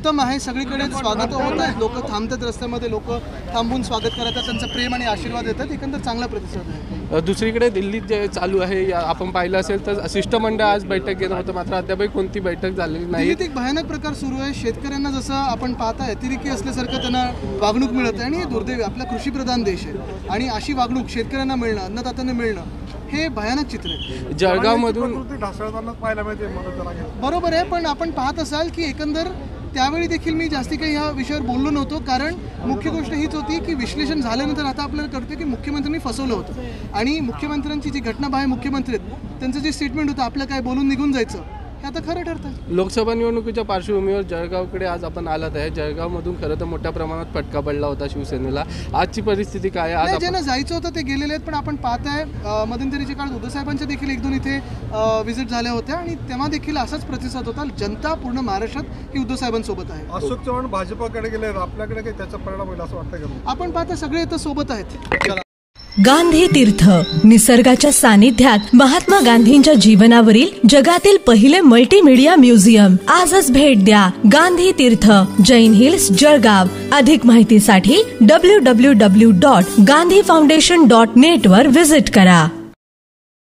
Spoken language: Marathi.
उत्तम आहे. सगळीकडे स्वागत होत आहे, लोक थांबतात रस्त्यामध्ये, लोक थांबून स्वागत करतात, त्यांचा प्रेम आणि आशीर्वाद देतात. एकंदर चांगला प्रतिसाद आहे. दुसरीकडे दिल्लीत जे चालू आहे आपण पाहिलं असेल तर शिष्टमंडळ आज बैठक घेणं होतं, मात्र अद्यापही कोणती बैठक झालेली नाही. दिल्लीत एक भयानक प्रकार सुरू आहे. शेतकऱ्यांना जसं आपण पाहताय अतिरेकी असल्यासारखं त्यांना वागणूक मिळत आहे आणि हे दुर्दैवी. आपला कृषीप्रधान देश आहे आणि अशी वागणूक शेतकऱ्यांना मिळणं, अन्नदात्यांना मिळणं हे भयानक चित्र आहे. जळगावमधून बरोबर आहे, पण आपण पाहत असाल की एकंदर त्यावेळी देखील मी जास्ती काही ह्या विषयावर बोललो नव्हतो, कारण मुख्य गोष्ट हीच होती की विश्लेषण झाल्यानंतर आता आपल्याला कळतं की मुख्यमंत्र्यांनी फसवलं होतं आणि मुख्यमंत्र्यांची जी घटनाबाह्य मुख्यमंत्री आहेत त्यांचं जे स्टेटमेंट होतं आपलं काय बोलून निघून जायचं, हे आता खरं ठरतं. लोकसभा निवडणुकीच्या पार्श्वभूमीवर जळगावकडे आज आपण आलात आहे. जळगावमधून खरं तर मोठ्या प्रमाणात फटका पडला होता शिवसेनेला. आजची परिस्थिती काय आहे? आज ज्यांना जायचं होतं ते गेलेले आहेत, पण आपण पाहताय मध्यंतरीच्या काळात उद्धवसाहेबांच्या देखील 1-2 इथे व्हिजिट झाल्या होत्या आणि तेव्हा देखील असाच प्रतिसाद होता. जनता पूर्ण महाराष्ट्रात ही उद्धवसाहेबांसोबत आहे. अशोक चव्हाण भाजपाकडे गेले, आपल्याकडे काही त्याचा परिणाम होईल असं वाटतं का? आपण पाहता सगळे इथं सोबत आहेत. गांधी तीर्थ, निसर्गाच्या सानिध्यात महात्मा गांधींच्या जीवनावरील जगातील पहिले मल्टीमीडिया म्युझियम. आजच भेट द्या. गांधी तीर्थ, जैन हिल्स, जळगाव. अधिक माहितीसाठी www.gandhifoundation.net वर व्हिजिट करा.